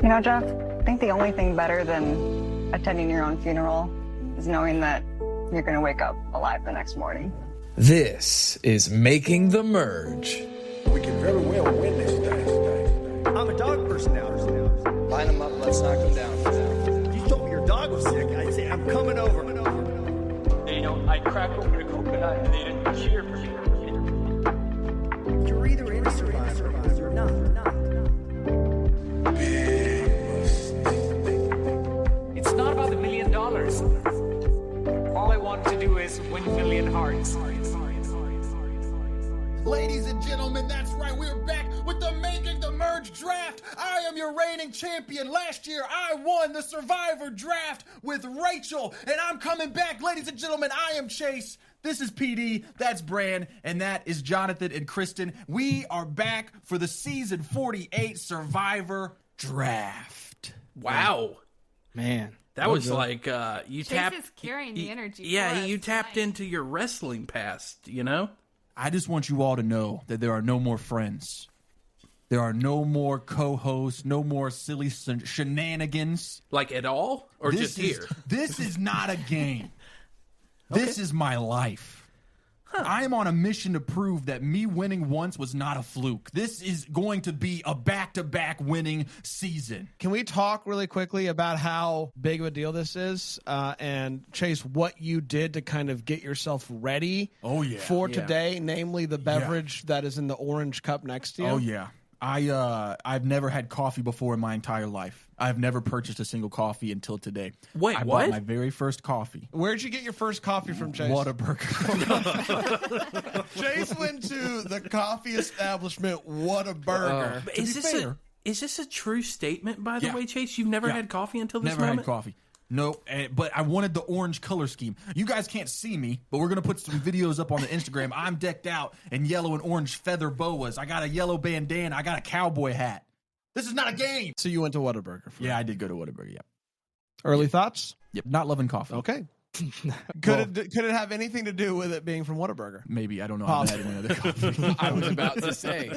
You know, Jeff, I think the only thing better than attending your own funeral is knowing that you're going to wake up alive the next morning. This is Making the Merge. We can very well win this thing. I'm a dog person now. Line them up, let's knock them down. You told me your dog was sick. I'd say, I'm coming over. You know, I cracked open a coconut and they didn't cheer for me. You're either in Survivor or you're not. It's not about the $1 million. All I want to do is win 1 million hearts. Ladies and gentlemen, that's right. We're back with the Making the Merge draft. I am your reigning champion. Last year, I won the Survivor draft with Rachel, and I'm coming back. Ladies and gentlemen, I am Chase. This is PD, that's Bran, and that is Jonathan and Kristen. We are back for the season 48 Survivor draft. Wow. Man. That was like, you Chase tapped. is carrying the energy. Yeah, for us you tapped tonight. into your wrestling past, you know? I just want you all to know that there are no more friends. There are no more co-hosts, no more silly shenanigans. Like at all? Or This just is- here? This is not a game. This is my life. I am on a mission to prove that me winning once was not a fluke. This is going to be a back-to-back winning season. Can we talk really quickly about how big of a deal this is? And Chase, what you did to kind of get yourself ready for today, namely the beverage that is in the orange cup next to you? Oh, yeah. I've never had coffee before in my entire life. I've never purchased a single coffee until today. Wait, I what? bought my very first coffee. Where'd you get your first coffee from, Chase? Whataburger. Chase went to the coffee establishment Whataburger. Is this a true statement, by the Yeah. way, Chase? You've never had coffee until this Never moment? had coffee. No, but I wanted the orange color scheme. You guys can't see me, but we're going to put some videos up on the Instagram. I'm decked out in yellow and orange feather boas. I got a yellow bandana. I got a cowboy hat. This is not a game. So you went to Whataburger. Yeah, I did go to Whataburger, yeah. Early thoughts? Yep, not loving coffee. Okay. Could it have anything to do with it being from Whataburger? Maybe. I don't know. I haven't had any other coffee. I was about to say.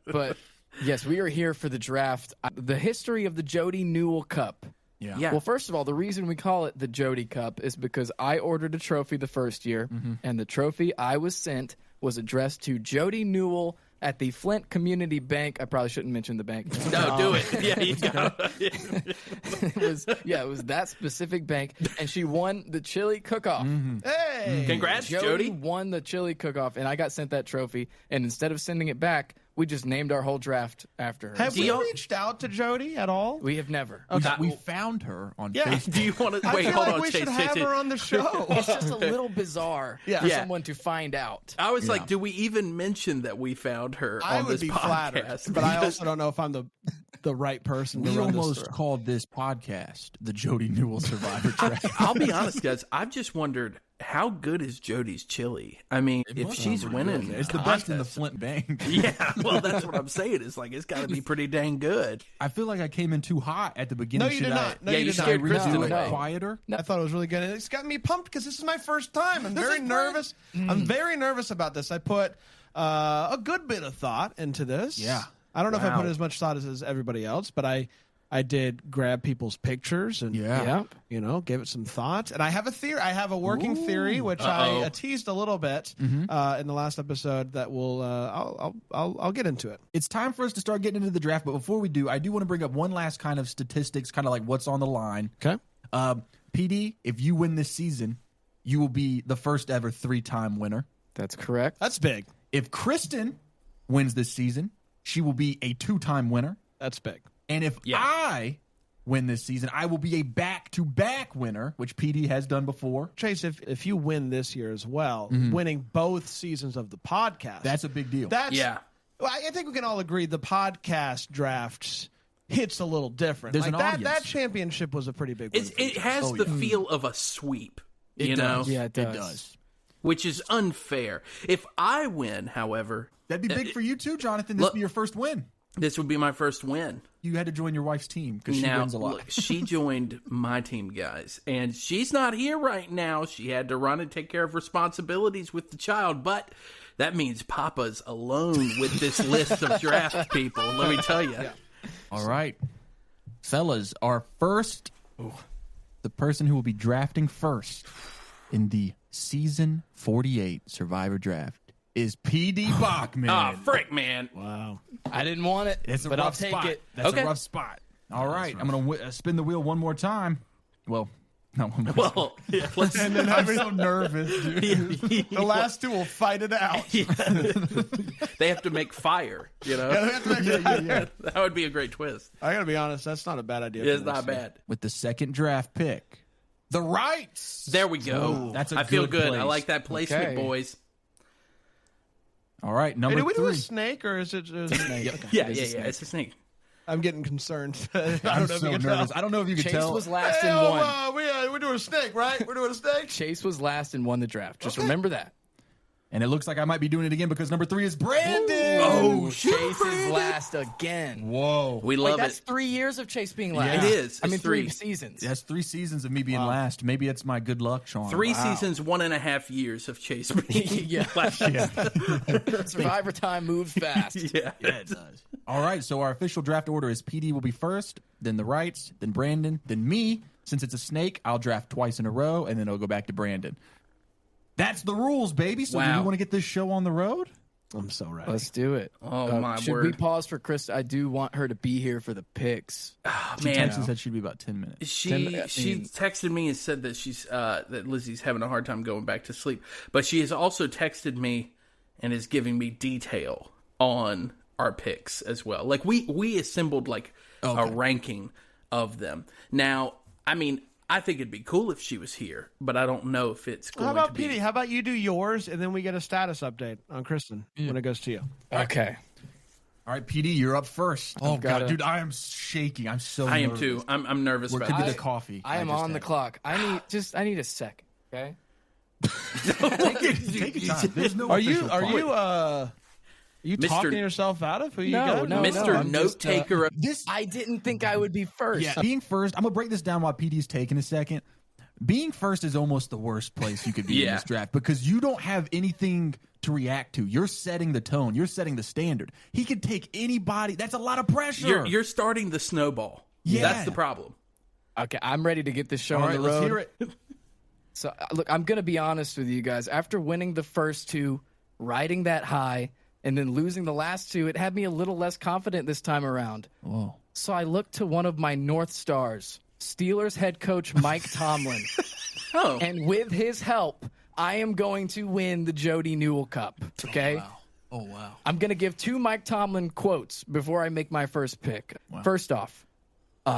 But yes, we are here for the draft. The history of the Jody Newell Cup. Yeah. Well, first of all, the reason we call it the Jody Cup is because I ordered a trophy the first year, and the trophy I was sent was addressed to Jody Newell at the Flint Community Bank. I probably shouldn't mention the bank. No, do it. Yeah, you got It was that specific bank, and she won the chili cook-off. Hey! Congrats, Jody Jody. won the chili cook-off, and I got sent that trophy, and instead of sending it back, we just named our whole draft after her. Have we reached out to Jody at all? We have never. We found her on Yeah. Facebook. Do you want to I wait? feel Hold like on, we Chase. should have her on the show. It's just a little bizarre for Yeah. someone to find out. I was like, do we even mention that we found her I on would this be podcast? flattered, but I also don't know if I'm the right person to We run this almost through. called this podcast the Jody Newell Survivor Draft. I'll be honest, guys. I've just wondered, how good is Jody's chili? I mean, if she's winning, It's the best in the Flint Bank. Yeah, well, that's what I'm saying. It's like it's got to be pretty dang good. I feel like I came in too hot at the beginning. No, you did not. No, Yeah, you you did not. scared Redo Kristen it away. quieter. I thought it was really good, and it's got me pumped because this is my first time. I'm very nervous. I'm very nervous about this. I put a good bit of thought into this. Yeah. I don't know if I Wow. put as much thought as everybody else, but I did grab people's pictures and gave it some thought. And I have a theory. I have a working theory, which I teased a little bit in the last episode. That will I'll get into it. It's time for us to start getting into the draft, but before we do, I do want to bring up one last kind of statistics, kind of like what's on the line. Okay. PD, if you win this season, you will be the first ever 3-time winner. That's correct. That's big. If Kristen wins this season, she will be a 2-time winner. That's big. And if I win this season, I will be a back-to-back winner, which PD has done before. Chase, if you win this year as well, winning both seasons of the podcast, That's a big deal. Well, Yeah. I think we can all agree the podcast drafts hits a little different. There's like an that, audience. that championship was a pretty big one. It has the feel of a sweep, you know, Yeah, it does. It does. which is unfair. If I win, however, That'd be big for you too, Jonathan. This would be your first win. this would be my first win. You had to join your wife's team because she wins a lot. Look, she joined my team, guys, and she's not here right now. She had to run and take care of responsibilities with the child, but that means Papa's alone with this list of draft people, let me tell you. All right. fellas, our first, the person who will be drafting first in the season 48 Survivor Draft is PD Bachman. Ah, frick, man. Wow. I didn't want it, It's a but rough I'll take spot. it. That's Okay. a rough spot. All right, I'm going to spin the wheel one more time. Well, no. Well, let's. I'm so nervous, dude. The last two will fight it out. They have to make fire. You know, that would be a great twist. I gotta be honest, that's not a bad idea. It's for not this. bad. With the second draft pick, the Wrights. There we go. That's a I feel good good. I place. like that placement, Okay. boys. All right, Hey, number do we do a 3. snake or is it just a snake? Okay. Yeah. It's a snake. I'm getting concerned. I don't I'm know if so you can nervous. tell. I don't know if you can Chase tell. was last Hey, and won. we're doing a snake, right? We're doing a snake. Chase was last and won the draft. Just remember that. And it looks like I might be doing it again because number 3 is Brandon. Oh, Chase is last again. Whoa. We Wait, love that's it. 3 years of Chase being last. It is. I mean, It's 3 3. seasons. That's 3 seasons of me being last. Maybe it's my good luck charm. 3 seasons, 1.5 years of Chase. Yeah. Survivor time moves fast. Yeah. Yeah, it does. All right, so our official draft order is PD will be first, then the Wrights, then Brandon, then me. Since it's a snake, I'll draft twice in a row, and then it'll go back to Brandon. That's the rules, baby. So do Wow. you want to get this show on the road? I'm so ready. Let's do it. Oh, my should word. we pause for Krista? I do want her to be here for the picks. She Man, texted said she'd be about 10 minutes. she texted me and said that she's that Lizzie's having a hard time going back to sleep. But she has also texted me and is giving me detail on our picks as well. Like we assembled like a ranking of them. Now, I mean, I think it'd be cool if she was here, but I don't know if it's going How about to be. Petey? How about you do yours and then we get a status update on Kristen when it goes to you? Okay. All right, PD, you're up first. Oh, gotta- God, dude, I am shaking. I'm so I am nervous. too. I'm nervous Where about could be this. the coffee? I am just on the had. clock. I need a second. Okay. Take your time. There's no Are you official clock. you Mr. talking yourself out of who you No, got? no, Mr. I'm Note just, Taker. This I didn't think I would be first. Yeah, being first, I'm going to break this down while PD's taking a second. Being first is almost the worst place you could be in Yeah. this draft because you don't have anything to react to. You're setting the tone. You're setting the standard. He could take anybody. That's a lot of pressure. You're starting the snowball. Yeah. That's the problem. Okay, I'm ready to get this show All on right, the let's road. hear it. So, look, I'm going to be honest with you guys. After winning the first 2, riding that high, and then losing the last 2, it had me a little less confident this time around. Whoa. So I looked to one of my North Stars, Steelers head coach Mike Tomlin. Oh. And with his help, I am going to win the Jody Newell Cup. Okay? Oh, wow. I'm going to give 2 Mike Tomlin quotes before I make my first pick. First off,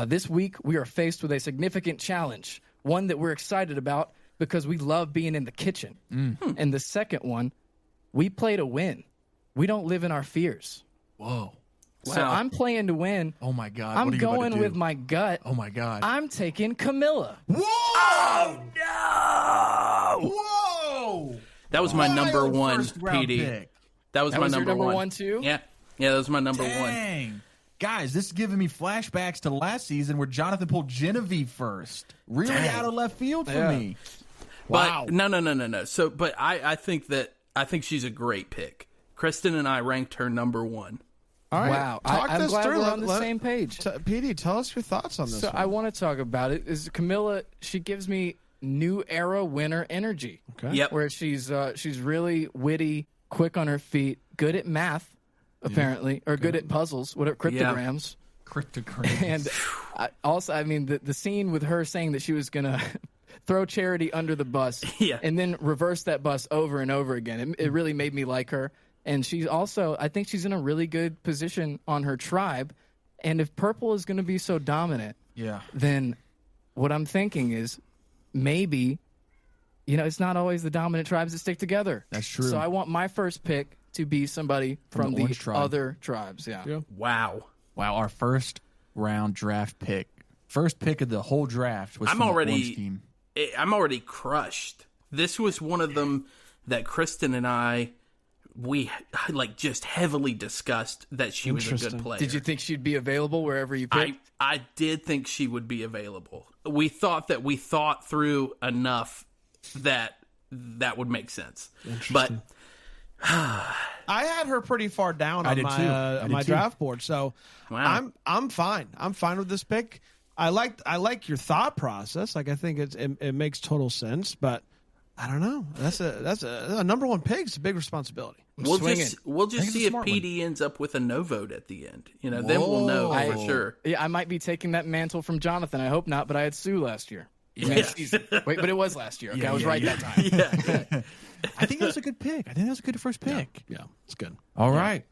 this week we are faced with a significant challenge, one that we're excited about because we love being in the kitchen. And the second one, we play to win. We don't live in our fears. Whoa. So I'm playing to win. Oh, my God. I'm What are you about to going do? with my gut. Oh, my God. I'm taking Camilla. Whoa! Oh, no! Whoa! That was my number Wild one, first-round PD. pick. That was That my was your number number one, too? Yeah, that was my number one. Dang. Guys, this is giving me flashbacks to last season where Jonathan pulled Genevieve first. Really out of left field for me. But no. So, but I think she's a great pick. Kristen and I ranked her number 1. All right. Wow. Talk I'm this glad through. we're on the same page. PD, tell us your thoughts on this. So one. I want to talk about it. Is Camilla? She gives me new era winner energy. Okay. Yep. Where she's really witty, quick on her feet, good at math, apparently, or good at puzzles, whatever cryptograms. Cryptograms. And I mean, the scene with her saying that she was gonna throw Charity under the bus, Yeah. and then reverse that bus over and over again. It really made me like her. And she's also, I think she's in a really good position on her tribe. And if purple is going to be so dominant, then what I'm thinking is maybe, it's not always the dominant tribes that stick together. That's true. So I want my first pick to be somebody from the the orange tribe. other tribes. Yeah. Wow. Wow, our first round draft pick. First pick of the whole draft was I'm from the already- orange team. I'm already crushed. This was one of them that Kristen and we like just heavily discussed that she was a good player. Did you think she'd be available wherever you picked? I did think she would be available. We thought through enough that would make sense. But I had her pretty far down on my draft board, so Wow. I'm fine. I'm fine with this pick. I like your thought process. Like I think it makes total sense, but I don't know. That's a number one pick. It's a big responsibility. We'll just see if PD ends up with a no vote at the end. Then we'll know for sure. Yeah, I might be taking that mantle from Jonathan. I hope not, but I had Sue last year. Yeah. Wait, but it was last year. Okay, I was right that time. Yeah. I think that was a good pick. I think that was a good first pick. Yeah, it's good. All right.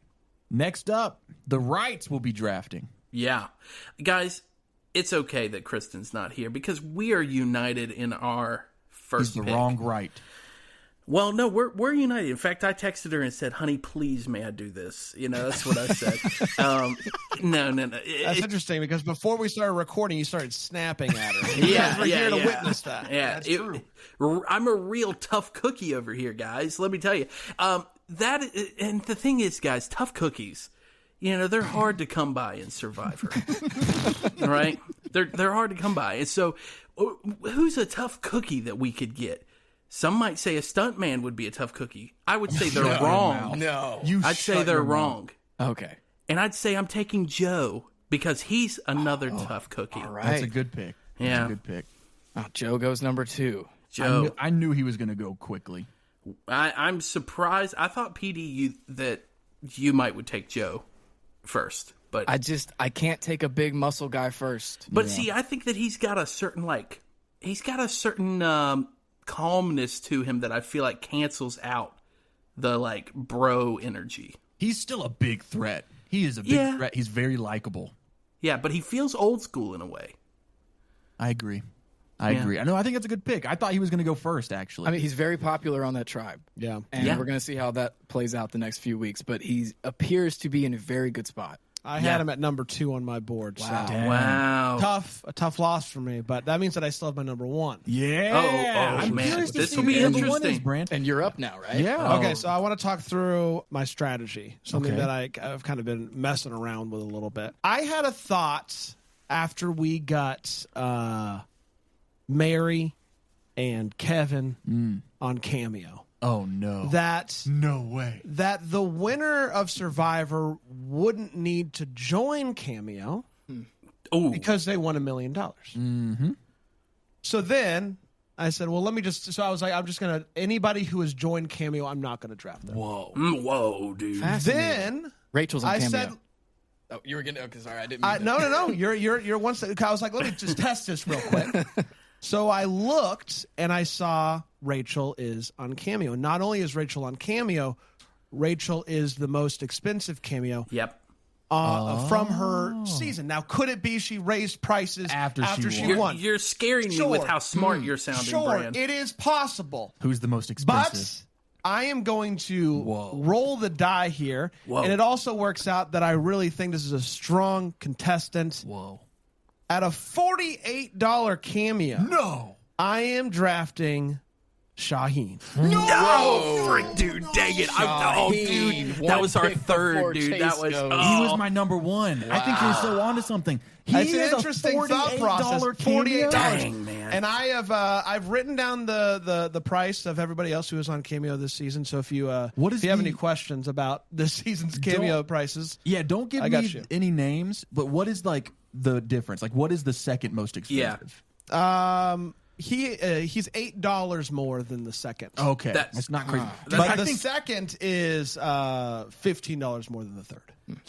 Next up, the Wrights will be drafting. Yeah. Guys, it's okay that Kristen's not here because we are united in our first He's the pick. wrong Wright. Well, no, we're united. In fact, I texted her and said, "Honey, please, may I do this?" That's what I said. No. That's interesting because before we started recording, you started snapping at her. We're here to witness that. Yeah, that's true. I'm a real tough cookie over here, guys. Let me tell you. And the thing is, guys, tough cookies. They're hard to come by in Survivor. Right? They're hard to come by. And so, who's a tough cookie that we could get? Some might say a stuntman would be a tough cookie. I would say they're wrong. No. I'd say they're wrong. Okay. And I'd say I'm taking Joe because he's another tough cookie. All right. That's a good pick. Yeah. That's a good pick. Oh, Joe goes number 2. Joe. I knew he was going to go quickly. I'm surprised. I thought PD that you would take Joe first, but I can't take a big muscle guy first. But see, I think that he's got a certain calmness to him that I feel like cancels out the bro energy. He's still a big threat. He is a big threat. He's very likable. Yeah, but he feels old school in a way. I agree. I know. I think that's a good pick. I thought he was going to go first, actually. I mean, he's very popular on that tribe. Yeah. And we're going to see how that plays out the next few weeks. But he appears to be in a very good spot. I had him at number 2 on my board. Wow. So. Wow. A tough loss for me, but that means that I still have my number 1. Yeah. Oh, I'm man. curious to This see will who be your number one interesting. is, Brant. And you're up now, right? Yeah. Okay, so I want to talk through my strategy, something Okay. that I've kind of been messing around with a little bit. I had a thought after we got Mary and Kevin on Cameo. Oh, no. No way. That the winner of Survivor wouldn't need to join Cameo because they won $1 million. Mm-hmm. So then I said, well, I'm just going to, anybody who has joined Cameo, I'm not going to draft them. Whoa, dude. Then Rachel's on I Cameo. said, oh, you were going to, okay, sorry, I didn't mean no. You're one step. I was like, let me just test this real quick. So I looked and I saw Rachel is on Cameo. Not only is Rachel on Cameo, Rachel is the most expensive cameo. Yep. From her season. Now, could it be she raised prices after she won? You're scaring me with how smart you're sounding, Sure, Bran. it is possible. Who's the most expensive? But I am going to roll the die here. Whoa. And it also works out that I really think this is a strong contestant. Whoa. At a $48 cameo. No. I am drafting Shaheen. No, frick, dude, dang it! Dude, that was our third, dude. That was He was my number 1. I think you're so onto something. It's an interesting thought process. $48. Dang, man. And I have I've written down the price of everybody else who was on Cameo this season. So if you have any questions about this season's Cameo prices, don't give me any names. But what is the difference? What is the second most expensive? He's $8 more than the second. Okay, that's not crazy. But the second is $15 more than the third.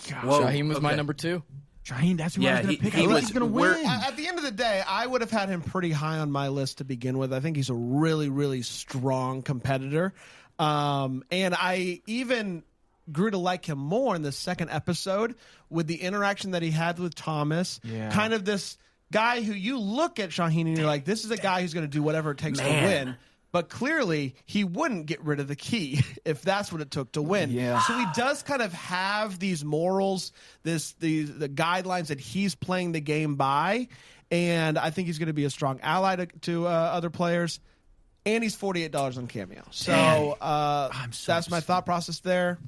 Shaheen was my number 2. Shaheen, that's who I was going to pick. He's going to win. At the end of the day, I would have had him pretty high on my list to begin with. I think he's a really, really strong competitor. And I even grew to like him more in the second episode with the interaction that he had with Thomas. Yeah. Kind of this guy who you look at Shaheen and you're like, this is a guy who's going to do whatever it takes to win. But clearly, he wouldn't get rid of the key if that's what it took to win. Yeah. So he does kind of have these morals, the guidelines that he's playing the game by, and I think he's going to be a strong ally to other players. And he's $48 on Cameo. So that's my thought process there.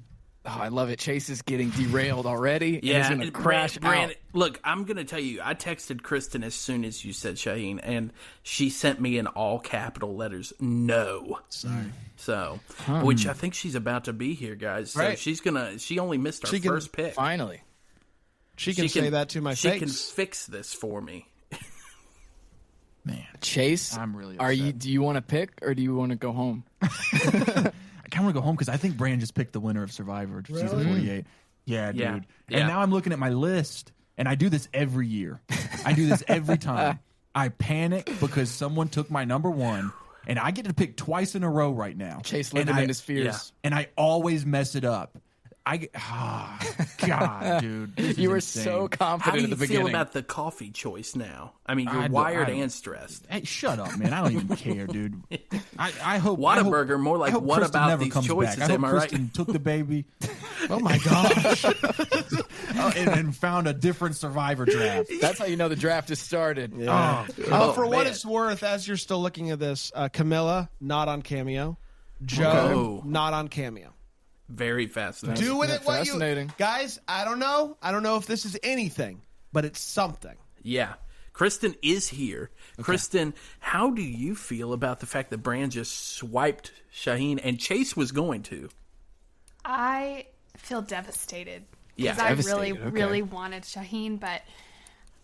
Oh, I love it. Chase is getting derailed already. Yeah, and he's going to crash out. Look, I'm going to tell you, I texted Kristen as soon as you said Shaheen, and she sent me in all capital letters, no. Sorry. So, which I think she's about to be here, guys. So Right. she only missed our first pick. Finally. She can say that to my face. She can fix this for me. Man, Chase, I'm really do you want to pick or do you want to go home? I kind of want to go home because I think Brand just picked the winner of Survivor season 48. Yeah, dude. Yeah. And now I'm looking at my list, and I do this every year. I do this every time. I panic because someone took my number one, and I get to pick twice in a row right now. Chase living in his fears. Yeah. And I always mess it up. God, dude. This You is were insane. so How confident do at you the feel beginning. about the coffee choice now? I mean, you're I wired don't- and stressed. Hey, shut up, man. I don't even care, dude. I hope Whataburger, more like, I hope what Kristen about never these comes choices? Back. I hope Am I right? Kristen took the baby Oh my gosh. and found a different Survivor draft. That's how you know the draft has started. For what man. it's worth, as you're still looking at this, Camilla, not on Cameo. Joe, Oh. not on Cameo. Very fascinating. Do with it what you... Fascinating. Guys, I don't know. I don't know if this is anything, but it's something. Yeah. Kristen is here. Kristen, how do you feel about the fact that Brand just swiped Shaheen and Chase was going to? I feel devastated. Yeah, Because I really, devastated, okay. really wanted Shaheen, but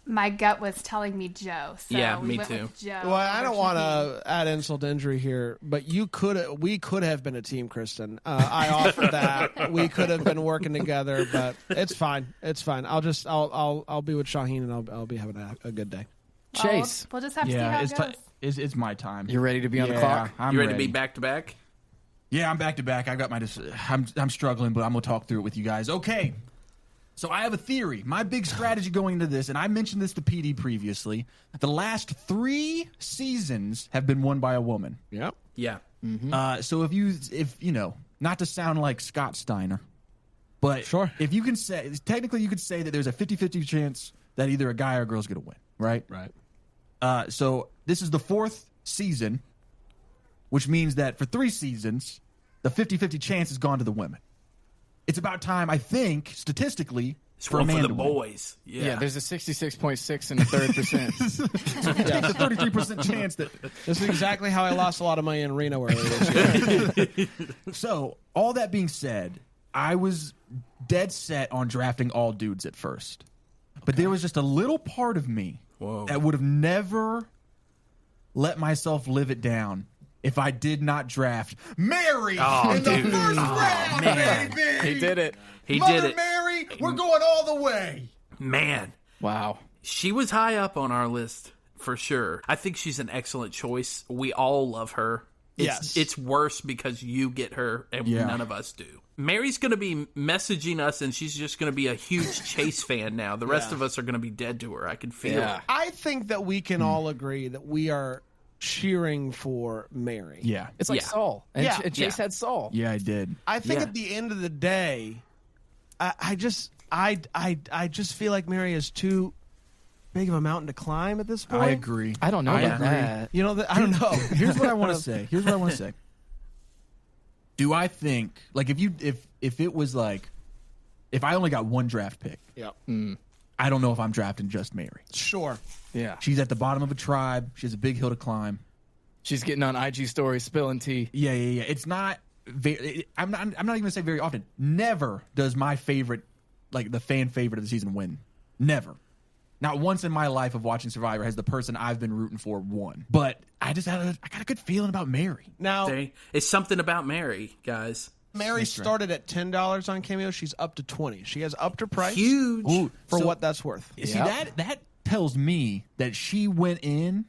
my gut was telling me Joe. So Yeah, we me went too. with Joe Well, I over don't want Shaheen. to add insult to injury here, but we could have been a team, Kristen. I offered that. We could have been working together, but it's fine. It's fine. I'll be with Shaheen and I'll be having a good day. Well, Chase, We'll just have to see how Yeah, it goes. it's my time. you're ready to be on the Yeah, clock? I'm You ready to be back to back? Yeah, I'm back to back. I got my. I'm struggling, but I'm gonna talk through it with you guys. Okay. So I have a theory. My big strategy going into this, and I mentioned this to PD previously. The last 3 seasons have been won by a woman. Yep. Yeah. So if you know, not to sound like Scott Steiner, but Sure. if you can say, technically you could say that there's a 50-50 chance that either a guy or a girl's going to win, right? Right. So this is the 4th season, which means that for 3 seasons, the 50-50 chance has gone to the women. It's about time, I think, statistically, It's for one for Amanda the to win. boys. Yeah. Yeah, there's a 66.6 in the third percent. Take the 33% chance that. This is exactly how I lost a lot of money in Reno earlier this year. So, all that being said, I was dead set on drafting all dudes at first. But there was just a little part of me that would have never let myself live it down if I did not draft Mary in the first round, man. baby! He did it. He Mother did it. Mary, we're going all the way. Man. Wow. She was high up on our list for sure. I think she's an excellent choice. We all love her. Yes. It's worse because you get her and Yeah. none of us do. Mary's going to be messaging us and she's just going to be a huge Chase fan now. The rest of us are going to be dead to her. I can feel it. I think that we can all agree that we are cheering for Mary. Yeah. It's like Yeah. Saul. And, Yeah. and Chase had Saul. Yeah, I did. I think Yeah. at the end of the day, I just feel like Mary is too big of a mountain to climb at this point. I agree. I don't know I about agree. that. You know, I don't know. Here's what I want to say. Do I think, like, if it was like, if I only got one draft pick, Yep. I don't know if I'm drafting just Mary. Sure. Yeah. She's at the bottom of a tribe. She has a big hill to climb. She's getting on IG stories, spilling tea. Yeah. It's not very. I'm not even gonna say very often. Never does my favorite, like the fan favorite of the season, win. Never. Not once in my life of watching Survivor has the person I've been rooting for won. But I got a good feeling about Mary. Now, It's something about Mary, guys. Mary started at $10 on Cameo. She's up to $20. She has upped her price. Huge. For So- what that's worth. See, that tells me that she went in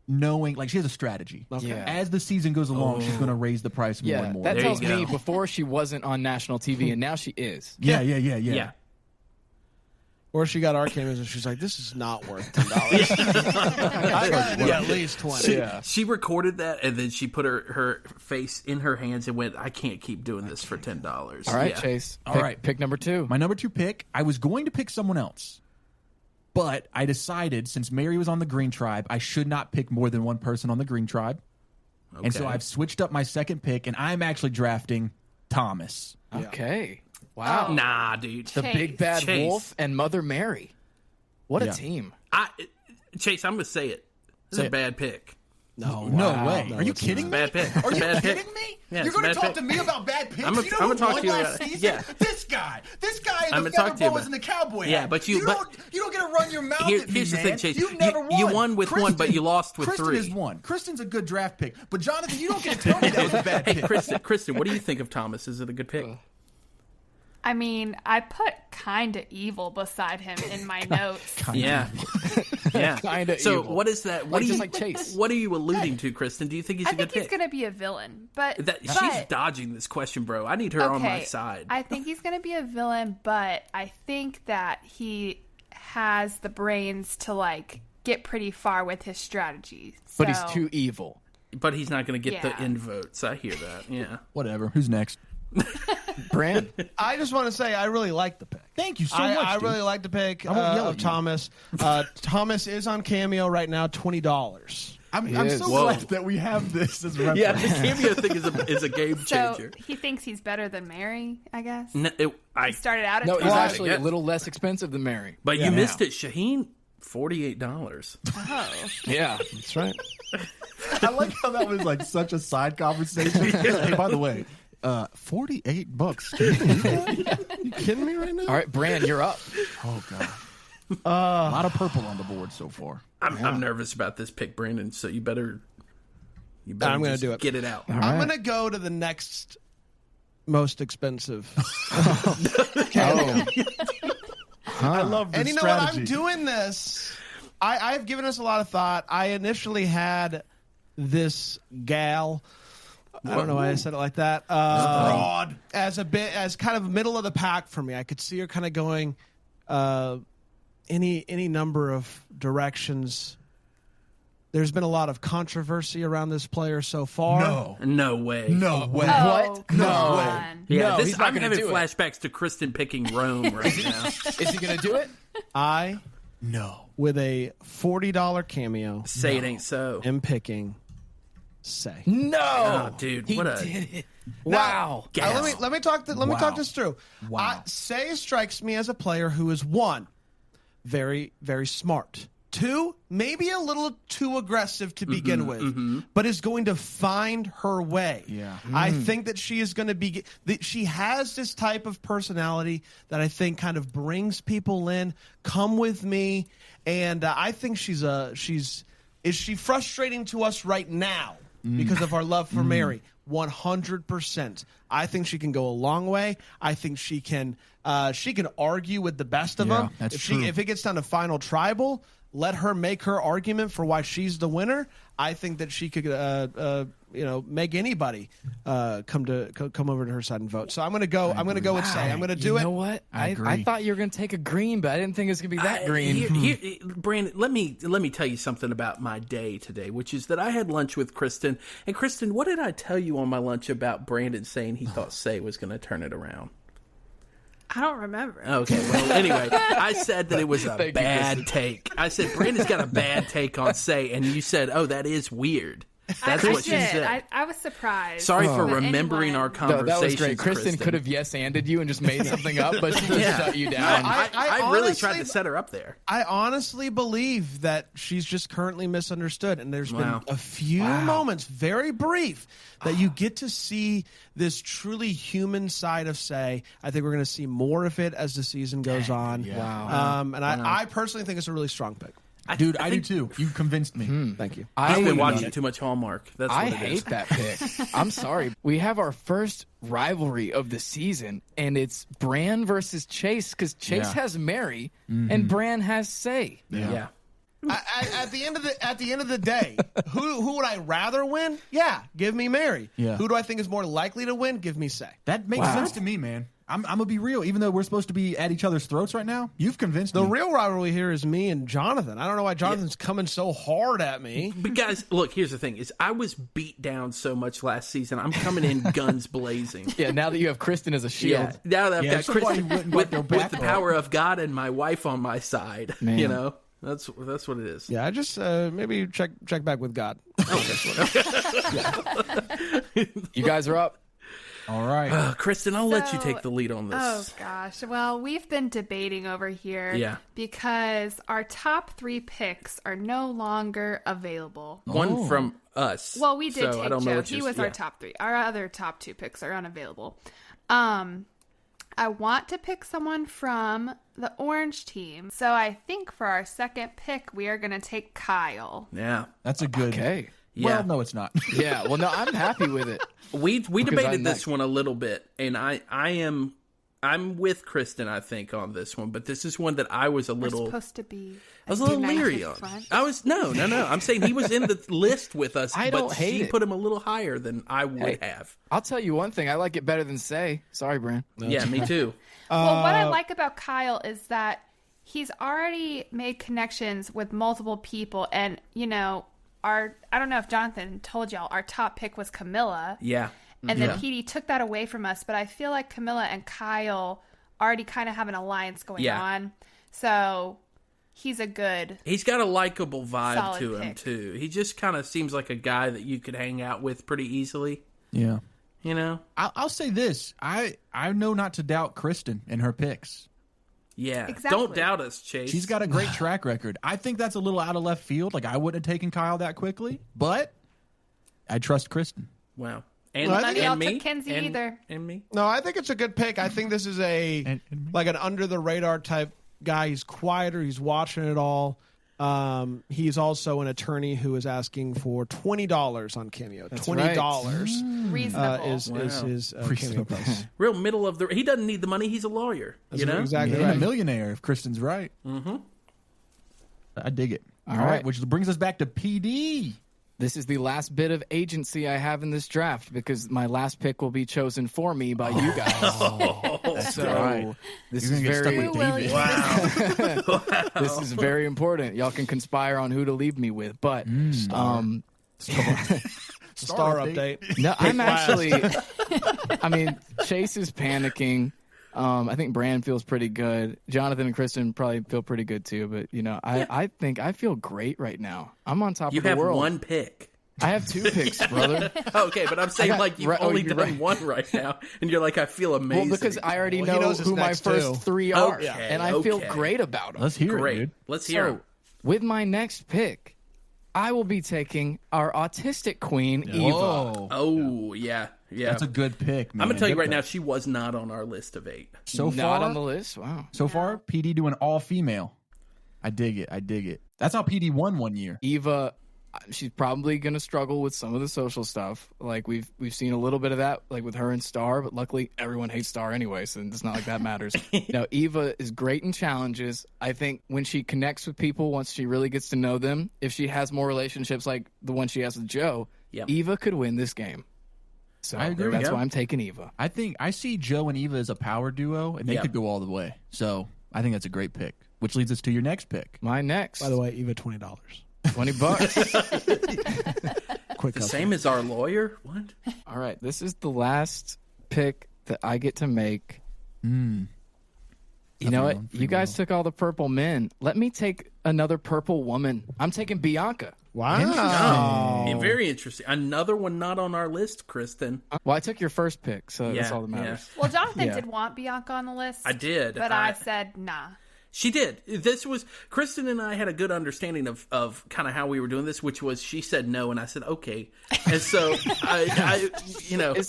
knowing, like, she has a strategy. Okay. Yeah. As the season goes along, she's going to raise the price more Yeah, and more. that There tells you me go. before she wasn't on national TV, and now she is. Yeah. Yeah. Or she got our cameos and she's like, this is not worth $10. I got to do at least 20. She recorded that and then she put her face in her hands and went, I can't keep doing this for $10. All right, Yeah. Chase. All Pick- right. Pick number 2. My number 2 pick, I was going to pick someone else. But I decided, since Mary was on the Green Tribe, I should not pick more than one person on the Green Tribe. And so Okay. I've switched up my second pick, and I'm actually drafting Thomas. Okay. Wow. Nah, dude. The Big Bad Chase. Wolf and Mother Mary. What a Yeah. team. Chase, I'm going to say it. This is a bad pick. No Wow. way. No, Are you it's kidding me? Bad pick. Are you Bad kidding pick. me? Yeah, You're it's a going to bad talk pick. to me about bad picks? I'm You know who talk won to you last about it. season? Yeah. This guy in I'm the gonna talk feather to you boas about and the cowboy Yeah, hat. but you don't get to run your mouth at me, here's the man. thing, Chase. You've never won. You won with one, but you lost with Kristen 3. is one. Kristen's a good draft pick. But Jonathan, you don't get to tell me that was a bad Hey, pick. Kristen, what do you think of Thomas? Is it a good pick? I mean, I put kind of evil beside him in my notes. Yeah. Yeah. Kinda So evil. what is that? What Like, do you just like Chase. What are you alluding to, Kristen? Do you think he's I a good think he's pick? going to be a villain, but She's dodging this question, bro. I need her on my side. I think he's going to be a villain, but I think that he has the brains to like get pretty far with his strategy. But he's So- too evil. But he's not going to get the Yeah. end votes. I hear that. Yeah. Whatever. Who's next? Bran. I just want to say I really like the pick. Thank you so much. I dude. really like the pick I won't yell of at you. Thomas. Thomas is on Cameo right now, $20. I'm is. so Whoa. glad that we have this as reference. Yeah, the cameo thing is a game So changer. he thinks he's better than Mary, I guess. No, He started out at No, he's 20. actually a little less expensive than Mary. but you missed it, Shaheen. $48. Oh. Yeah. That's right. I like how that was like such a side conversation. Hey, by the way, $48. You kidding me right now? All right, Bran, you're up. Oh god. A lot of purple on the board so far. I'm nervous about this pick, Brandon. So you better I'm going to just do it. Get it out. I'm going to go to the next most expensive. I love this And you know strategy. what? I'm doing this. I've given us a lot of thought. I initially had this gal. I don't know why I said it like that. Broad. As kind of middle of the pack for me. I could see her kind of going any number of directions. There's been a lot of controversy around this player so far. No way. No way. Oh, come No. on. Yeah, No, he's not I'm gonna having do it. flashbacks to Kristen picking Rome right now. Is he going to do it? I, No. with a $40 cameo, Say it ain't so. am picking Say. No. Oh, dude, He what a did it. Wow. Let me talk this through. Wow. Say strikes me as a player who is, one, very, very smart. Two, maybe a little too aggressive to begin with, but is going to find her way. Yeah. I think that she is going to be. She has this type of personality that I think kind of brings people in. Come with me, and I think she's. Is she frustrating to us right now because of our love for Mary? 100%. I think she can go a long way. I think she can argue with the best of them. that's If true. if it gets down to final tribal, let her make her argument for why she's the winner. I think that she could make anybody come over to her side and vote. So I'm going to go. I'm going to go with Say. I'm going to do You it. know what? I I agree. thought you were going to take a green, but I didn't think it was going to be that green. Brandon, let me tell you something about my day today, which is that I had lunch with Kristen. And Kristen, what did I tell you on my lunch about Brandon saying he thought Say was going to turn it around? I don't remember. Okay, well, anyway, I said that it was a Thank you, bad Kristen. take. I said, Brandon's got a bad take on Say, and you said, oh, that is weird. That's I what she did. said. I was surprised. Sorry for But remembering anyone- our No, conversations, that was great. Kristen could have yes-anded you and just made something up, but she just Yeah. shut you down. I really honestly- tried to set her up there. I honestly believe that she's just currently misunderstood, and there's Wow. been a few moments, very brief, that you get to see this truly human side of Say. I think we're going to see more of it as the season goes on. Wow. And I personally think it's a really strong pick. Dude, I do too. You convinced me. Thank you. I've been wouldn't watching know. too much Hallmark. That's what I it is. hate that pick. I'm sorry. We have our first rivalry of the season, and it's Bran versus Chase because Chase Yeah. has Mary and Bran has Say. Yeah. At the end of the day, who would I rather win? Yeah, give me Mary. Yeah. Who do I think is more likely to win? Give me Say. That makes sense to me, man. I'm gonna be real. Even though we're supposed to be at each other's throats right now, you've convinced The me. real rivalry here is me and Jonathan. I don't know why Jonathan's coming so hard at me. But guys, look, here's the thing: is I was beat down so much last season. I'm coming in guns blazing. Yeah, now that you have Kristen as a shield. Yeah, now that I've got that's why Kristen you wouldn't with, go with back the for it. power of God and my wife on my side, Man. you know, that's what it is. Yeah, I just maybe check back with God. You guys are up. All right. Kristen, I'll let you take the lead on this. Oh, gosh. Well, we've been debating over here. Yeah. Because our top 3 picks are no longer available. One from us. Well, we did so I take don't know Joe. what He yours- was our top 3. Our other top 2 picks are unavailable. I want to pick someone from the orange team. So I think for our second pick, we are going to take Kyle. Yeah. That's a good. Okay. Yeah. Well, no, it's not. Yeah. Well, no, I'm happy with it. We Because debated I'm this not- one a little bit, and I'm with Kristen, I think, on this one, but this is one that I was a We're little supposed to be. I was a little united leery on. front. I was no. I'm saying he was in the list with us, I but don't hate she it. put him a little higher than I would have. I'll tell you one thing. I like it better than Say. Sorry, Bran. Yeah, me too. Well, what I like about Kyle is that he's already made connections with multiple people, and I don't know if Jonathan told y'all, our top pick was Camilla. Yeah. And then Petey took that away from us, but I feel like Camilla and Kyle already kind of have an alliance going on. So he's He's got a likable vibe solid to him pick. too. He just kind of seems like a guy that you could hang out with pretty easily. Yeah. You know? I'll say this. I know not to doubt Kristen and her picks. Yeah. Exactly. Don't doubt us, Chase. She's got a great track record. I think that's a little out of left field. Like, I wouldn't have taken Kyle that quickly, but I trust Kristen. Wow. And, Well, I None of think- y'all and me took Kenzie and, either. And me. No, I think it's a good pick. I think this is And me. like an under the radar type guy. He's quieter. He's watching it all. He's also an attorney who is asking for $20 on Cameo. That's $20 Reasonable. is his Cameo Reasonable. price. Real middle of the. He doesn't need the money. He's a lawyer. You know. exactly And a right. millionaire, if Kristen's right. Mm-hmm. I dig it. All All right, right. which brings us back to PD. This is the last bit of agency I have in this draft because my last pick will be chosen for me by you guys. So right. this You're is gonna get stuck very with Who will David. you? this is very important. Y'all can conspire on who to leave me with, but Star update. no, I'm actually. I mean, Chase is panicking. I think Bran feels pretty good. Jonathan and Kristen probably feel pretty good too. But I think I feel great right now. I'm on top You of the have world. one pick. I have 2 picks, brother. Okay, but I'm saying got- like you've right- oh, only you're done right. one right now, and you're like, I feel amazing. Well, because I already Well, he know knows his who my next first two. 3 are, Okay, and I feel okay. great about them. Let's hear it, Great. dude. Let's hear So, him. with my next pick, I will be taking our autistic queen, Eva. Whoa. Oh yeah. That's a good pick, man. I'm gonna tell you Good right now, pick. she was not on our list of 8. So Not far, on the list. Wow. so far, PD doing all female. I dig it. I dig it. That's how PD won one year. Eva, she's probably going to struggle with some of the social stuff. Like we've seen a little bit of that, like with her and Star. But luckily, everyone hates Star anyway, so it's not like that matters. No, Eva is great in challenges. I think when she connects with people, once she really gets to know them, if she has more relationships like the one she has with Joe, Yep. Eva could win this game. So I agree. that's Yeah. why I'm taking Eva. I think I see Joe and Eva as a power duo, and they Yeah. could go all the way. So I think that's a great pick. Which leads us to your next pick. My next, By the way, Eva, $20. $20. Quick The update. same as our lawyer. What? All right, this is the last pick that I get to make. You know what? You guys took all the purple men. Let me take another purple woman. I'm taking Bianca. Wow. Yeah, very interesting. Another one not on our list, Kristen. Well, I took your first pick, so that's Yeah, all that matters. Well, Jonathan Yeah. did want Bianca on the list. I did. But I said nah. She did. This was Kristen and I had a good understanding of kind of how we were doing this, which was she said no and I said okay, and so I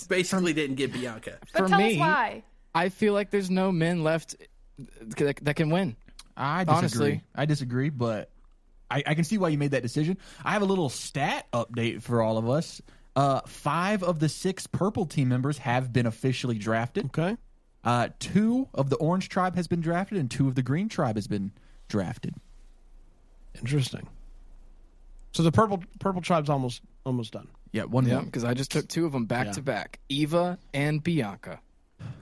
basically didn't get Bianca. But For tell me, us why. I feel like there's no men left that can win. I disagree. Honestly. I disagree, but I can see why you made that decision. I have a little stat update for all of us. 5 of the 6 purple team members have been officially drafted. Okay. 2 of the orange tribe has been drafted, and 2 of the green tribe has been drafted. Interesting. So the purple tribe's almost done. Yeah, one Yeah, more. because I just took 2 of them back to back, Eva and Bianca.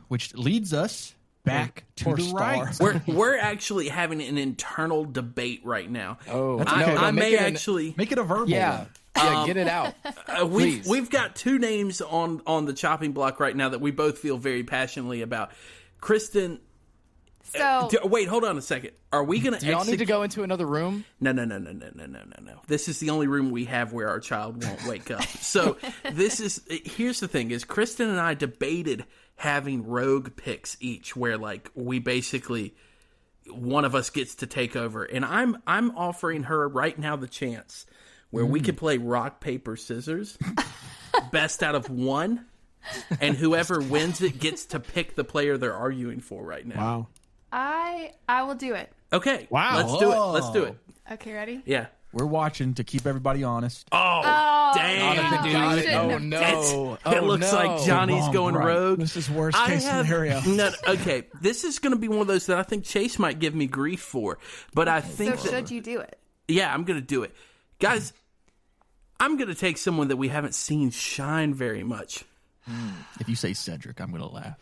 Which leads us back to Poor the Star. right. We're actually having an internal debate right now. Oh, I may actually Make it a verbal Yeah, one. yeah, get it out. Please. we've got 2 names on the chopping block right now that we both feel very passionately about. Kristen So Wait, hold on a second. Are we going to? Do y'all need to go into another room? No. This is the only room we have where our child won't wake up. So here's the thing: is Kristen and I debated having rogue picks each, where like we basically one of us gets to take over, and I'm offering her right now the chance where we could play rock paper scissors, best out of one, and whoever wins it gets to pick the player they're arguing for right now. Wow. I will do it. Okay. Wow. Let's do it. Okay, ready? Yeah. We're watching to keep everybody honest. Oh, dang. Oh, no. It looks like Johnny's going rogue. This is worst case scenario. No, okay, this is going to be one of those that I think Chase might give me grief for. But I think So should you do it? Yeah, I'm going to do it. Guys, I'm going to take someone that we haven't seen shine very much. If you say Cedric, I'm going to laugh.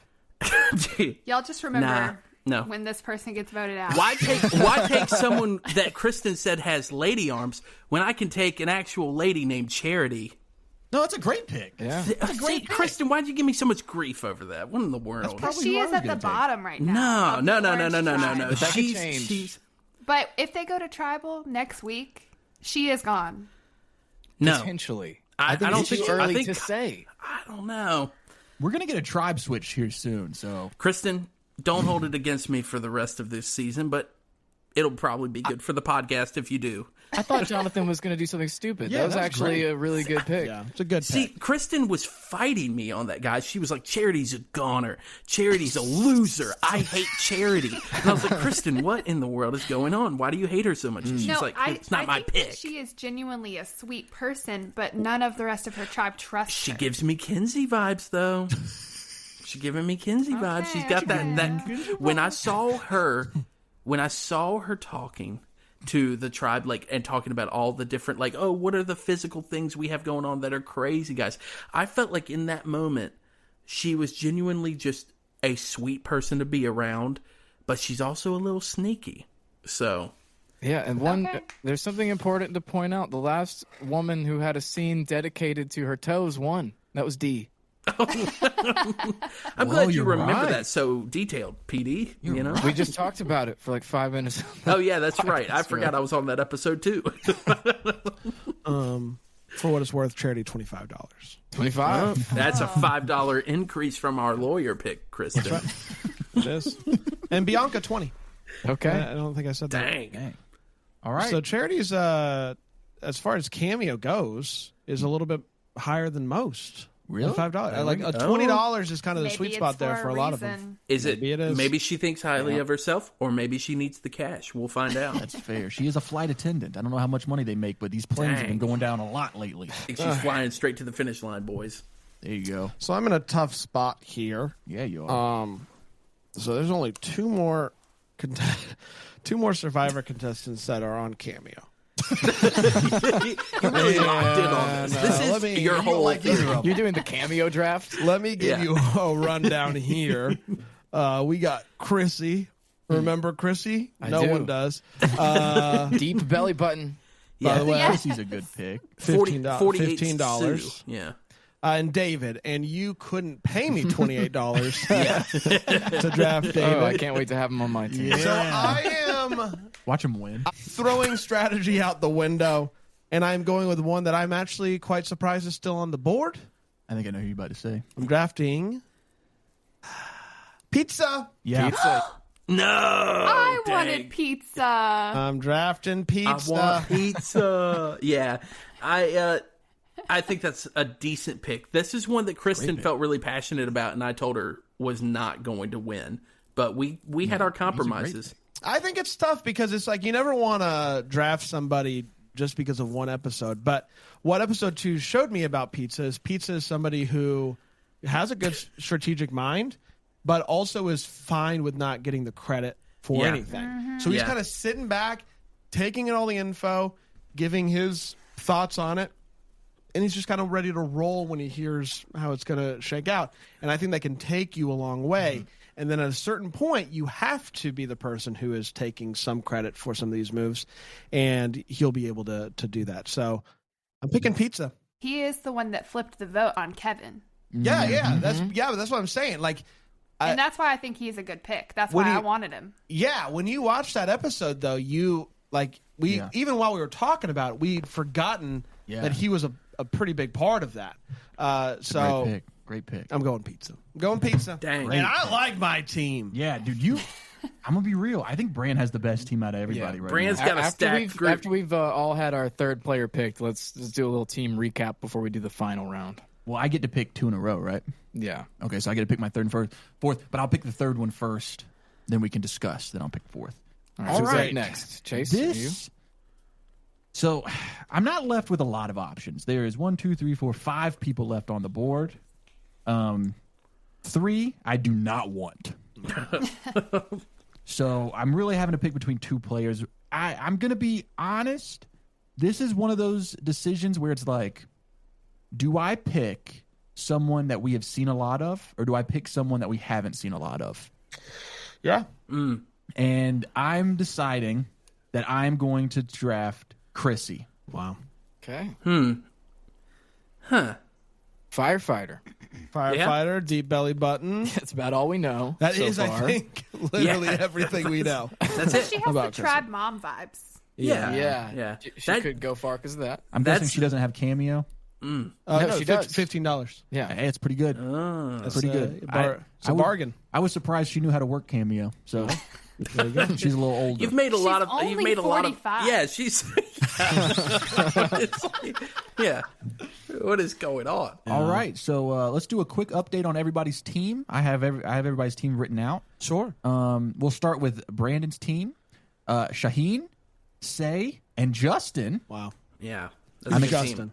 Y'all just remember No. when this person gets voted out. Why take someone that Kristen said has lady arms when I can take an actual lady named Charity? No, it's a great pick. Yeah. See, Kristen, why'd you give me so much grief over that? What in the world? probably She who I is was at the gonna take. bottom right now. No. of the Orange Tribe. That could change. She's But if they go to tribal next week, she is gone. no. Potentially. I think don't it's think too early I think, to say. I don't know. We're going to get a tribe switch here soon, so... Kristen, don't hold it against me for the rest of this season, but it'll probably be good for the podcast if you do. I thought Jonathan was going to do something stupid. Yeah, that was that's actually great. a really good pick. Yeah, it's a good See, pick. Kristen was fighting me on that, guys. She was like, Charity's a goner. Charity's a loser. I hate Charity. And I was like, Kristen, what in the world is going on? Why do you hate her so much? And she's like, it's not I my think pick. that she is genuinely a sweet person, but none of the rest of her tribe trusts She her. gives me Kinsey vibes, though. She's giving me Kinsey vibes. She's got that. When I saw her talking to the tribe, like, and talking about all the different, like, oh, what are the physical things we have going on that are crazy, guys? I felt like in that moment, she was genuinely just a sweet person to be around, but she's also a little sneaky. So, Yeah, and there's something important to point out. The last woman who had a scene dedicated to her toes won. That was Dee. I'm glad you remember that so detailed, PD. You know, We just talked about it for like 5 minutes. oh yeah, that's right. I forgot I was on that episode too. For what it's worth, Charity $25. 25. That's a $5 increase from our lawyer pick, Kristen. It is. And Bianca 20. Okay. I don't think I said that. Dang. All right. So Charity's, as far as cameo goes, is a little bit higher than most. Really? $5. Like $20 is kind of the Maybe sweet it's spot there for for a lot of them. reason. Is it? Maybe it is. Maybe she thinks highly of herself, or maybe she needs the cash. We'll find out. That's fair. She is a flight attendant. I don't know how much money they make, but these planes have been Dang. going down a lot lately. I think she's flying straight to the finish line, boys. There you go. So I'm in a tough spot here. Yeah, you are. So there's only two more Survivor contestants that are on Cameo. You're really locked in on this. This is your whole thing. You're doing the cameo draft? Let me give you a rundown here. We got Chrissy. Remember Chrissy? No do. one does. Deep belly button. By the way, Yes. She's a good pick. $15. 48 $15. Sue. Yeah. And David, and you couldn't pay me $28 to draft David. Oh, I can't wait to have him on my team. So I am Watch him win. throwing strategy out the window, and I'm going with one that I'm actually quite surprised is still on the board. I think I know who you're about to say. I'm drafting Pizza. Yeah. Pizza. No. I dang. wanted pizza. I'm drafting Pizza. I want pizza. Yeah. I think that's a decent pick. This is one that Kristen felt really passionate about, and I told her was not going to win. But we had our compromises. I think it's tough because it's like you never want to draft somebody just because of one episode. But what episode 2 showed me about Pizza is somebody who has a good strategic mind, but also is fine with not getting the credit for anything. So he's kind of sitting back, taking in all the info, giving his thoughts on it, and he's just kind of ready to roll when he hears how it's going to shake out. And I think that can take you a long way. And then at a certain point, you have to be the person who is taking some credit for some of these moves, and he'll be able to do that. So I'm picking Pizza. He is the one that flipped the vote on Kevin. Yeah, that's what I'm saying. Like, And that's why I think he's a good pick. That's why I wanted him. Yeah, when you watch that episode, though, even while we were talking about it, we'd forgotten that he was a pretty big part of that. So Great pick. I'm going pizza. Dang. And I like my team. Yeah, dude, I'm going to be real. I think Bran has the best team out of everybody right Bran's now. got a stacked group. After we've all had our third player picked, let's do a little team recap before we do the final round. Well, I get to pick 2 in a row, right? Yeah. Okay, so I get to pick my third and fourth, but I'll pick the third one first. Then we can discuss. Then I'll pick fourth. All right. So who's up next? Chase? You? So I'm not left with a lot of options. There is 1, 2, 3, 4, 5 people left on the board. 3 I do not want. So I'm really having to pick between 2 players. I'm going to be honest. This is one of those decisions where it's like, do I pick someone that we have seen a lot of, or do I pick someone that we haven't seen a lot of? Yeah. And I'm deciding that I'm going to draft Chrissy. Wow. Okay. Huh. Firefighter. Deep belly button. That's about all we know. That so is, far. I think, literally everything we know. That's it. She has the trad mom vibes. Yeah. She could go far because of that. I'm guessing she doesn't have Cameo. No, she does. $15. Yeah. Hey, it's pretty good. That's pretty good. It's a bargain. I was surprised she knew how to work Cameo. So there you go. She's a little older. You've made a lot of. only You've made a lot of. 45. Yeah, she's. Yeah. What is going on? All right, so let's do a quick update on everybody's team. I have everybody's team written out. Sure. We'll start with Brandon's team. Shaheen, Say, and Justin. Wow. Yeah. I'm Justin.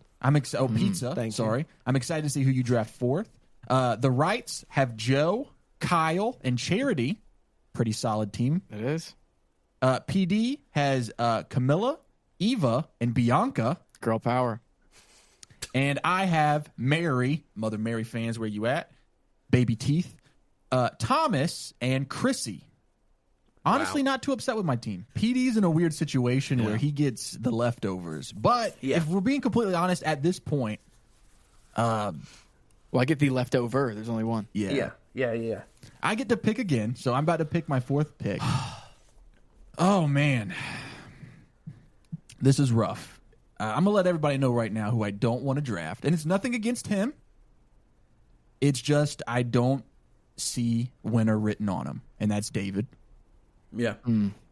Pizza. Sorry. I'm excited to see who you draft fourth. The Wrights have Joe, Kyle, and Charity. Pretty solid team. It is. PD has Camilla, Eva, and Bianca. Girl power. And I have Mary, Mother Mary fans, where you at? Baby Teeth, Thomas, and Chrissy. Honestly, not too upset with my team. PD's in a weird situation where he gets the leftovers. But if we're being completely honest, at this point, well, I get the leftover. There's only one. Yeah. I get to pick again, so I'm about to pick my fourth pick. Oh, man. This is rough. I'm going to let everybody know right now who I don't want to draft. And it's nothing against him. It's just I don't see winner written on him, and that's David. Yeah.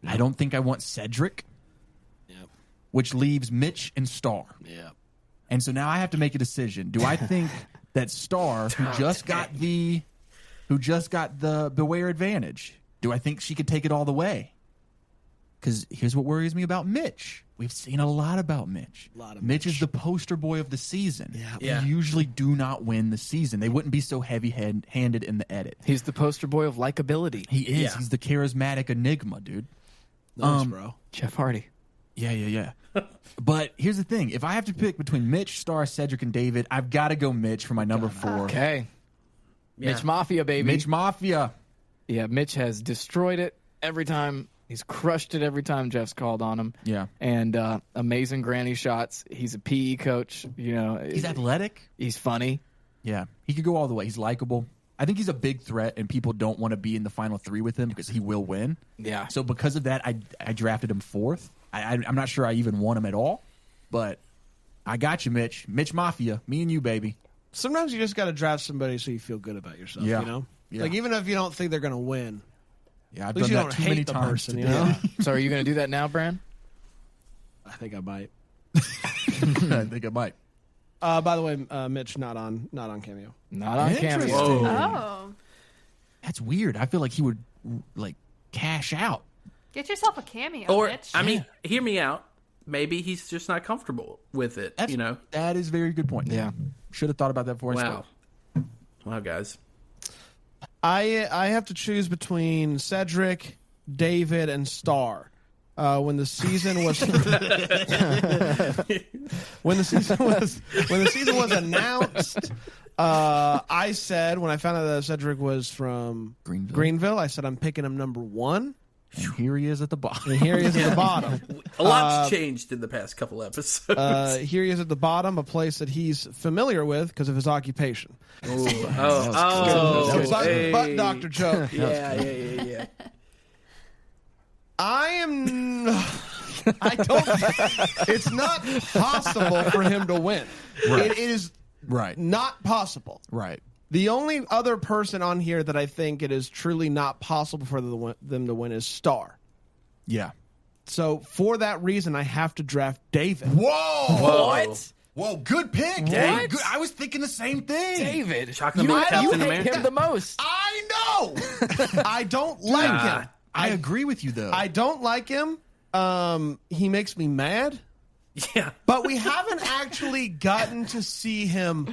I don't think I want Cedric, which leaves Mitch and Star. Yeah. And so now I have to make a decision. Do I think that Star, who just got the Beware advantage, do I think she could take it all the way? Because here's what worries me about Mitch. We've seen a lot about Mitch. Mitch is the poster boy of the season. Yeah. We usually do not win the season. They wouldn't be so heavy-handed in the edit. He's the poster boy of likability. He is. Yeah. He's the charismatic enigma, dude. Nice, bro. Jeff Hardy. Yeah. But here's the thing. If I have to pick between Mitch, Star, Cedric, and David, I've got to go Mitch for my number 4. Okay. Yeah. Mitch Mafia, baby. Mitch Mafia. Yeah, Mitch has destroyed it every time. He's crushed it every time Jeff's called on him. Yeah. And amazing granny shots. He's a PE coach. You know, he's athletic. He's funny. Yeah. He could go all the way. He's likable. I think he's a big threat, and people don't want to be in the final 3 with him because he will win. Yeah. So because of that, I drafted him 4th. I'm not sure I even want him at all, but I got you, Mitch. Mitch Mafia. Me and you, baby. Sometimes you just got to draft somebody so you feel good about yourself, you know? Yeah. Like, even if you don't think they're going to win. Yeah, I've At least done you that don't too many hate the times person, you today. know? So are you going to do that now, Bran? I think I might. I think I might. By the way, Mitch not on Cameo. Not on Cameo. Interesting. Oh. That's weird. I feel like he would like cash out. Get yourself a cameo, Or, Mitch. I mean, hear me out. Maybe he's just not comfortable with it, you know? That is a very good point. Yeah. Should have thought about that before I Wow. spoke. Wow, guys. I have to choose between Cedric, David, and Star. When the season was when the season was announced, I said, when I found out that Cedric was from Greenville, I said I'm picking him number 1. And here he is at the bottom. And here he is at the bottom. A lot's changed in the past couple episodes. Here he is at the bottom, a place that he's familiar with because of his occupation. Butt doctor joke. Yeah. I don't. It's not possible for him to win. Right. It is Right. not possible. Right. The only other person on here that I think it is truly not possible for them to win is Star. Yeah. So for that reason, I have to draft David. Whoa. What? Whoa, good pick. What? Good. I was thinking the same thing. David, Chocolate you milk Captain hate America. him the most. I know. I don't like him. I agree with you, though. I don't like him. He makes me mad. Yeah. But we haven't actually gotten to see him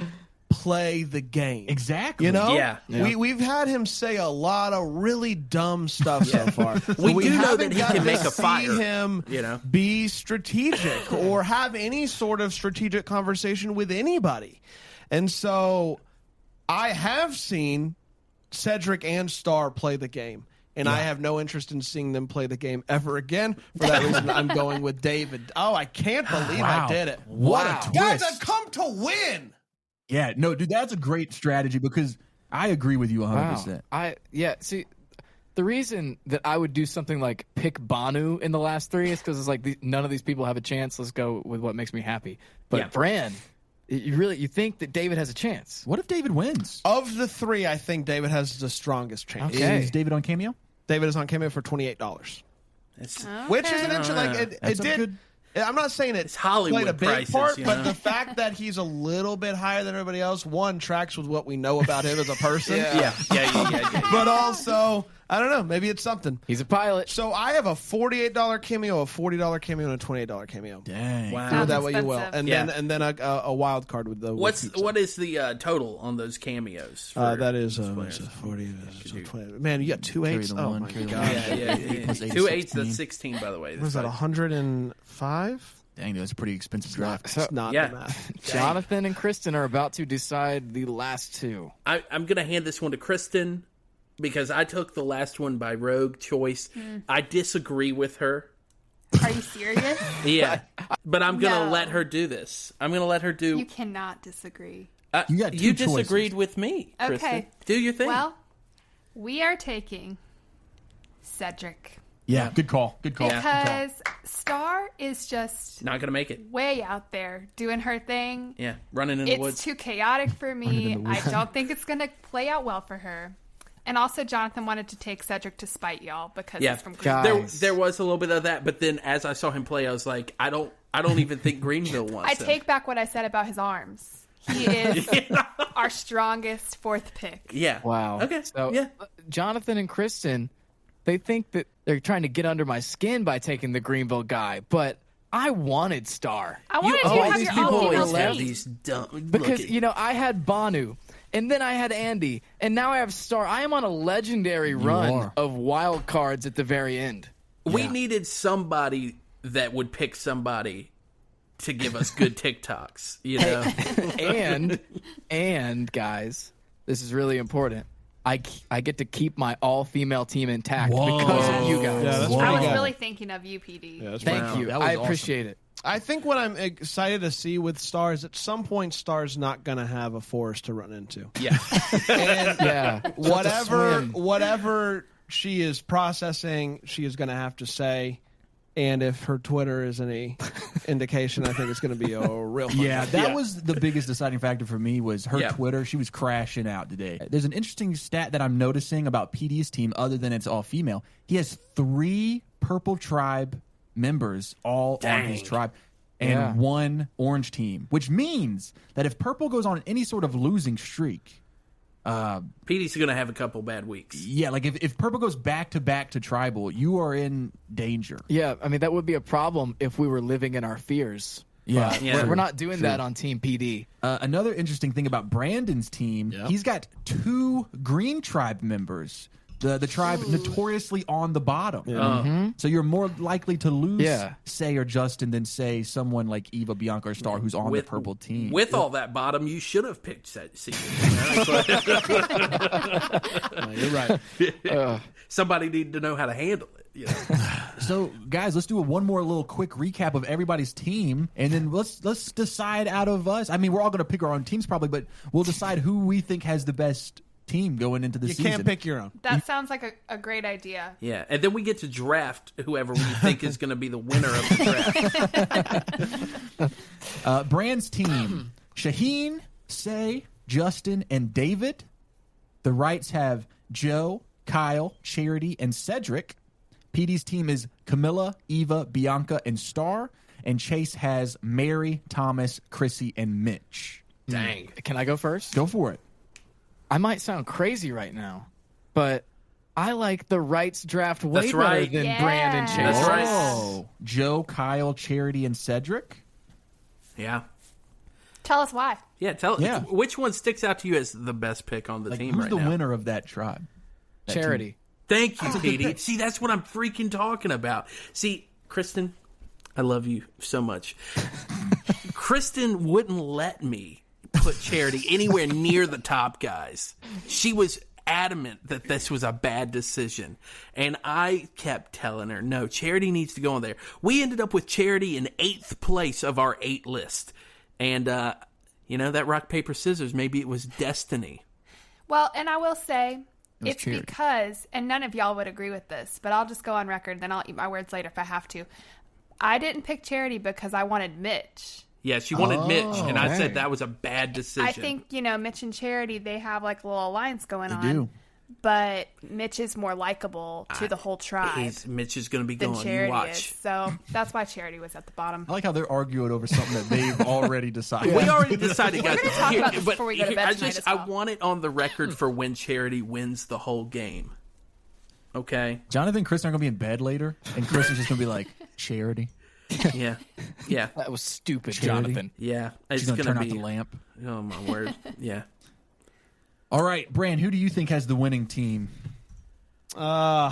play the game. Exactly. You know? Yeah. We've had him say a lot of really dumb stuff so far. We But do know haven't that he gotten can make to a fire, see him you know? be strategic or have any sort of strategic conversation with anybody. And so I have seen Cedric and Star play the game. And I have no interest in seeing them play the game ever again. For that reason, I'm going with David. Oh, I can't believe I did it. What a twist. Guys, I've come to win. Yeah, no, dude, that's a great strategy because I agree with you 100%. See, the reason that I would do something like pick Banu in the last three is because it's like none of these people have a chance. Let's go with what makes me happy. But Bran, you think that David has a chance? What if David wins? Of the three, I think David has the strongest chance. Okay. Is David on Cameo? David is on Cameo for $28. Which is an interesting, like, it did. I'm not saying It's Hollywood played a big prices, part, you but know? the fact that he's a little bit higher than everybody else, one, tracks with what we know about him as a person. Yeah. But also, I don't know, maybe it's something. He's a pilot. So I have a $48 cameo, a $40 cameo, and a $28 cameo. Dang. Wow. Do with that Sounds what you will, expensive. and then a wild card with the. What is the total on those cameos? That is 40. 20. Man, you got two Carry eights. the Oh one, my carry the god! one. Yeah. 2 8s, 16. that's 16, by the way. What was that? 105? Dang, that's a pretty expensive draft. It's not Yeah. the math. Jonathan and Kristen are about to decide the last two. I'm going to hand this one to Kristen because I took the last one by rogue choice. I disagree with her. Are you serious? Yeah. But I'm going to No. let her do this. I'm going to let her do. You cannot disagree. You got two You disagreed choices. with me, Kristen. Okay. Do your thing. Well, we are taking Cedric. Yeah, good call. Good call. Because Star is just Not going to make it. way out there doing her thing. Yeah. Running in the It's woods. too chaotic for me. I don't think it's going to play out well for her. And also, Jonathan wanted to take Cedric to spite y'all because Yeah. he's from Green. Guys. There was a little bit of that, but then as I saw him play, I was like, I don't even think Greenville wants I him. take back what I said about his arms. He is our strongest fourth pick. Yeah. Wow. Okay. So yeah. Jonathan and Kristen, they think that they're trying to get under my skin by taking the Greenville guy, but I wanted Star. I wanted you to All have these your people all-female always have team. these dumb Because, looking. I had Banu, and then I had Andy, and now I have Star. I am on a legendary run are. of wild cards at the very end. We needed somebody that would pick somebody to give us good TikToks, you know? And guys, this is really important. I get to keep my all-female team intact because of you guys. Yeah, that's I pretty was good. really thinking of you, PD. Yeah, that's Thank pretty you. That was I awesome. appreciate it. I think what I'm excited to see with Star is at some point Star's not going to have a forest to run into. Yeah. And Yeah. whatever she is processing, she is going to have to say. And if her Twitter is any indication, I think it's going to be a real fun Yeah, time. that was the biggest deciding factor for me was her Yeah. Twitter. She was crashing out today. There's an interesting stat that I'm noticing about PD's team other than it's all female. He has 3 Purple Tribe members all on his tribe and 1 Orange team, which means that if Purple goes on any sort of losing streak, Petey's going to have a couple bad weeks. yeah, like if Purple goes back to Tribal, you are in danger. Yeah, I mean, that would be a problem if we were living in our fears. Yeah. But Yeah. we're not doing that on Team PD. Another interesting thing about Brandon's team, he's got 2 Green Tribe members The tribe notoriously on the bottom. So you're more likely to lose Say or Justin than say someone like Eva, Bianca, or Star who's on the purple team. With all that bottom, you should have picked Secret. You're right. Somebody needed to know how to handle it. You know? So, guys, let's do one more little quick recap of everybody's team, and then let's decide out of us. I mean, we're all going to pick our own teams probably, but we'll decide who we think has the best team going into the season. You can't pick your own. That sounds like a great idea. Yeah, and then we get to draft whoever we think is going to be the winner of the draft. Bran's team, Shaheen, Say, Justin, and David. The Wrights have Joe, Kyle, Charity, and Cedric. PD's team is Camilla, Eva, Bianca, and Star. And Chase has Mary, Thomas, Chrissy, and Mitch. Dang. Can I go first? Go for it. I might sound crazy right now, but I like the Wrights draft way better right. than Bran and Chase. That's right. Oh, Joe, Kyle, Charity, and Cedric. Yeah. Tell us why. Yeah, which one sticks out to you as the best pick on the team who's right the now? winner of that tribe? Charity. Team. Thank you, Petey. See, that's what I'm freaking talking about. See, Kristen, I love you so much. Kristen wouldn't let me put Charity anywhere near the top guys. She was adamant that this was a bad decision. And I kept telling her, no, Charity needs to go on there. We ended up with Charity in 8th place of our 8 list. And, that rock, paper, scissors, maybe it was destiny. Well, and I will say, it's Charity. because, and none of y'all would agree with this, but I'll just go on record, then I'll eat my words later if I have to. I didn't pick Charity because I wanted Mitch. Yeah, she wanted Mitch, and I said that was a bad decision. I think, Mitch and Charity, they have like a little alliance going on. do. But Mitch is more likable to the whole tribe Mitch is going to be than going. Charity You watch. is. So that's why Charity was at the bottom. I like how they're arguing over something that they've already decided. We already decided, guys. We're going to talk about this before we go to bed tonight as well. I want it on the record for when Charity wins the whole game. Okay? Jonathan and Kristen are going to be in bed later, and Kristen's just going to be like, Charity. Yeah. That was stupid, Charity. Jonathan. Yeah. She's It's going to going turn to be. out the lamp. Oh, my word. Yeah. All right, Bran, who do you think has the winning team? I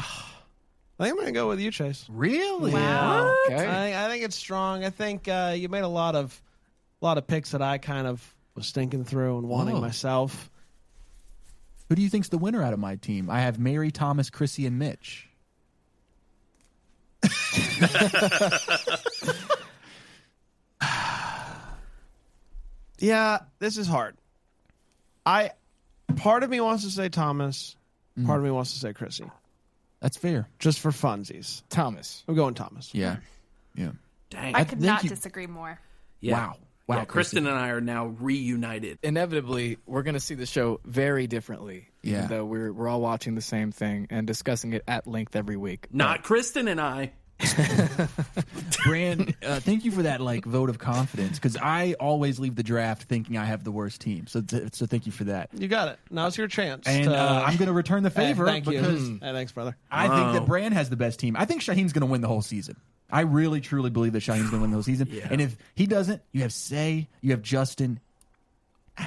think I'm going to go with you, Chase. Really? Wow. Okay. I think it's strong. I think you made a lot of picks that I kind of was thinking through and wanting myself. Who do you think's the winner out of my team? I have Mary, Thomas, Chrissy, and Mitch. Yeah, this is hard. Part of me wants to say Thomas. Part of me wants to say Chrissy. That's fair. Just for funsies. Thomas. I'm going Thomas. Yeah. Dang. I could think not you- disagree more. Yeah. Wow, Yeah, Kristen and I are now reunited. Inevitably, we're going to see the show very differently. Yeah. Even though we're all watching the same thing and discussing it at length every week. Not Kristen and I. Bran, thank you for that vote of confidence, because I always leave the draft thinking I have the worst team. So thank you for that. You got it. Now's your chance. And I'm going to return the favor thank because you. Hey, thanks, brother. I think that Bran has the best team. I think Shaheen's going to win the whole season. I really, truly believe that Shaheen's going to win the whole season. Yeah. And if he doesn't, you have Say, you have Justin,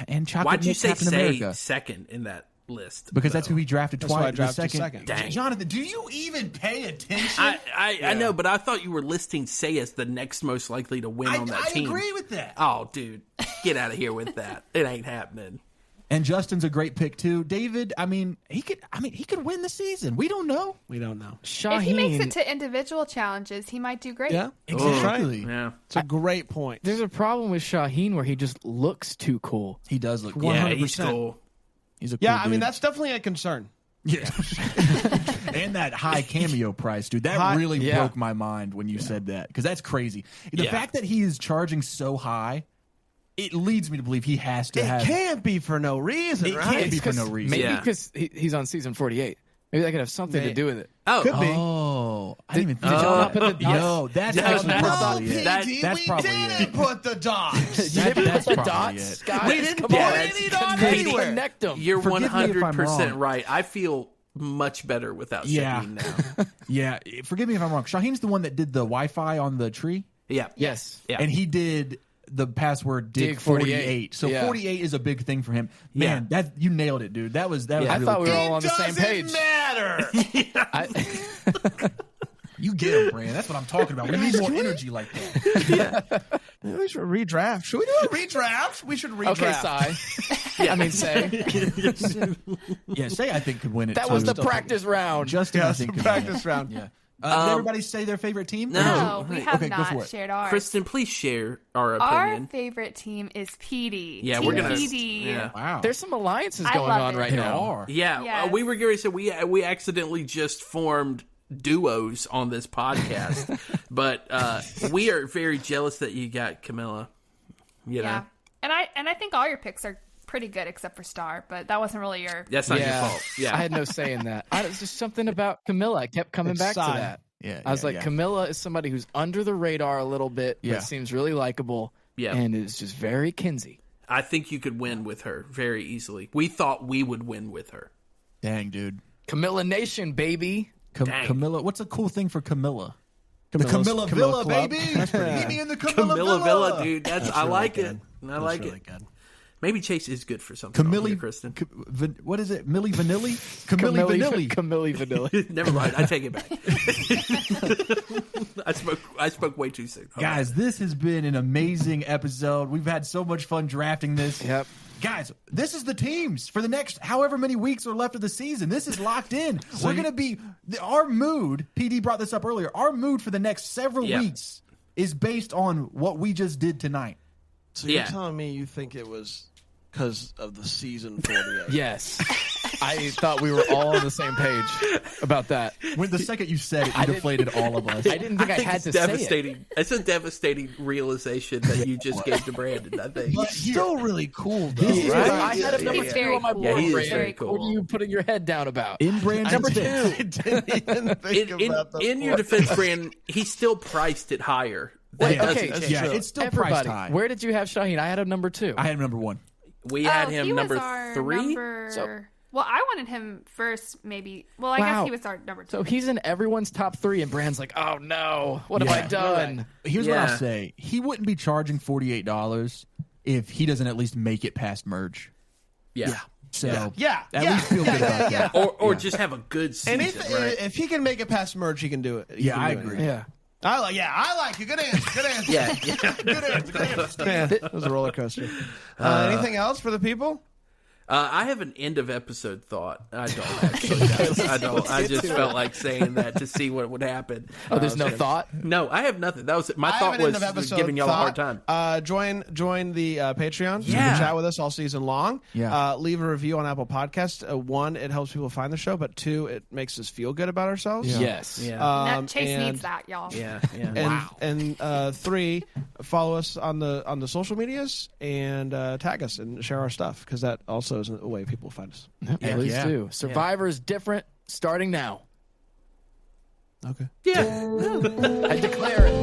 and Chocolate Why'd you Nick say Captain America. second in that list? Because that's who he drafted That's why I twice. drafted The second. Dang. Jonathan, do you even pay attention? I know, but I thought you were listing Say as the next most likely to win on that I team. agree with that. Oh, dude, get out of here with that. It ain't happening. And Justin's a great pick too. David, he could win the season. We don't know. We don't know. Shaheen. If he makes it to individual challenges, he might do great. Yeah, Exactly. Yeah. It's a great point. There's a problem with Shaheen where he just looks too cool. He does look. Yeah, he's 100%. cool. He's a cool Yeah, I mean, dude. that's definitely a concern. Yeah. And that high cameo price, dude. That really broke my mind when you said that, because that's crazy. The fact that he is charging so high, it leads me to believe he has to have. It can't be for no reason, It right? can't be for no reason. Maybe Yeah. because he's on season 48. Maybe that could have something to do with it. Oh, Could be. Oh, I didn't even Did think y'all of not put the that. dots? Yo, that's No, actually that's- probably it. That's we probably didn't it. put the dots. You didn't that's put the probably dots, it. guys. We didn't Come put on. any dots Couldn't anywhere. connect them. You're Forgive me if I'm 100% wrong. right. I feel much better without Yeah. Shaheen now. Yeah, forgive me if I'm wrong. Shaheen's the one that did the Wi-Fi on the tree, Yeah. Yes. Yeah. and he did the password dig 48. So 48 is a big thing for him. Man, that you nailed it, dude. That was really I thought we were all on the same page. It doesn't matter. You get him, Bran. That's what I'm talking about. We need more energy like that. We should redraft. Should we do a redraft? We should redraft. Okay, Sai. I mean, Say. Yeah, Say I think could win it. That was the practice round. Justin, I Yes, think, could practice win it. round. Yeah. Did everybody say their favorite team? No, we have Okay, go for not it. shared ours. Kristen, please share our Our opinion. favorite team is PD. Yeah, Team we're gonna. PD. Yeah. Wow. There's some alliances I going love on it. right There now. are. Yeah, Yes. we were going to say we accidentally just formed duos on this podcast, but we are very jealous that you got Camilla. You know, And I think all your picks are pretty good except for Star, but that wasn't really your. that's not your fault. Yeah, I had no say in that. It's just something about Camilla. I kept coming back to Sai. that. Yeah, I was like, Camilla is somebody who's under the radar a little bit, Yeah. but seems really likable. Yeah. And is just very Kinsey. I think you could win with her very easily. We thought we would win with her. Dang, dude. Camilla Nation, baby. Dang. Camilla. What's a cool thing for Camilla? The Camilla Villa, Club. baby. That's pretty Meet good. me in the Camilla Villa, dude. That's I really like good. it. I That's like really it. good. Maybe Chase is good for something. Camille, Kristen. what is it? Millie Vanilli? Camille Vanilli. Camille Vanilla. Never mind. I take it back. I spoke way too soon. Okay. Guys, this has been an amazing episode. We've had so much fun drafting this. Yep. Guys, this is the teams for the next however many weeks are left of the season. This is locked in. We're going to be our mood. PD brought this up earlier. Our mood for the next several weeks is based on what we just did tonight. So you're telling me you think it was because of the season 48? Yes. I thought we were all on the same page about that. When the second you said it, you deflated all of us. I didn't think I had it's to devastating. say it. It's a devastating realization that you just gave to Brandon, I think. But still really cool, though, This is right? I had a number He's 2 on my very board. cool. he is Brandon. very cool. What are you putting your head down about? In Brandon's Number defense. 2. I didn't even think about the in your defense, Brandon, he still priced it higher. That Wait, doesn't okay, change. Yeah, it's still priced Everybody, high. where did you have Shaheen? I had him number 2. I had him number 1. We had he him was number our 3. Well, I wanted him first, maybe. Well, I guess he was our number 2. So he's in everyone's top 3, and Brand's like, oh no, what have I done? Here's what I'll say. He wouldn't be charging $48 if he doesn't at least make it past merge. Yeah. So at least feel good about that. Or just have a good season, And if, right? if he can make it past merge, he can do it. He Yeah, can I do it. agree. Yeah. I like you. Good answer. Good answer. Yeah. Good answer. Good answer. Man, that was a roller coaster. Anything else for the people? I have an end of episode thought. I don't actually. Guys. I don't. I just felt like saying that to see what would happen. Oh, there's no thought? No, I have nothing. That was my I thought. have an end of Was episode giving y'all a hard thought. time. Join the Patreon. So you Yeah. can chat with us all season long. Yeah. Leave a review on Apple Podcasts. 1, it helps people find the show, but 2, it makes us feel good about ourselves. Yeah. Yes. Yeah. Chase and- needs that, y'all. Yeah. And 3, follow us on the social medias and tag us and share our stuff, because that also is a way people find us. Please do. Survivor is different starting now. Okay. Yeah. I declare it.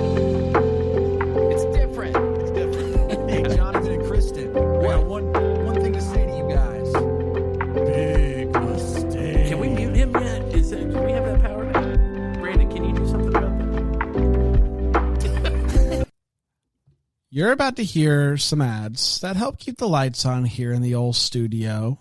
It's different. It's different. Hey, Jonathan and Kristen, we got one thing to say to you guys. Big mistake. Can we mute him yet? Can we have that power now? Brandon, can you do something about that? You're about to hear some ads that help keep the lights on here in the old studio.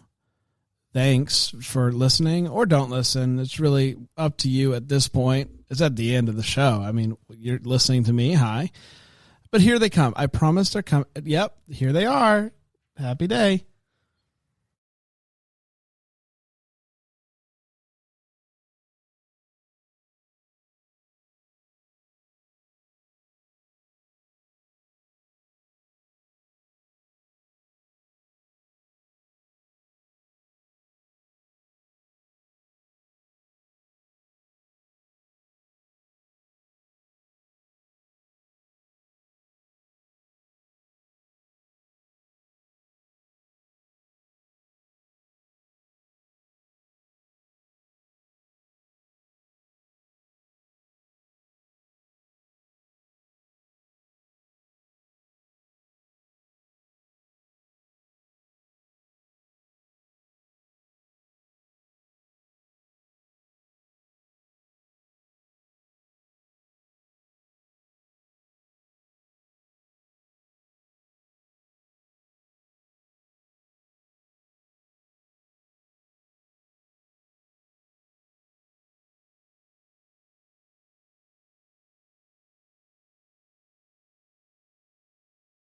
Thanks for listening, or don't listen. It's really up to you at this point. It's at the end of the show. I mean, you're listening to me. Hi. But here they come. I promise they're coming. Yep, here they are. Happy day.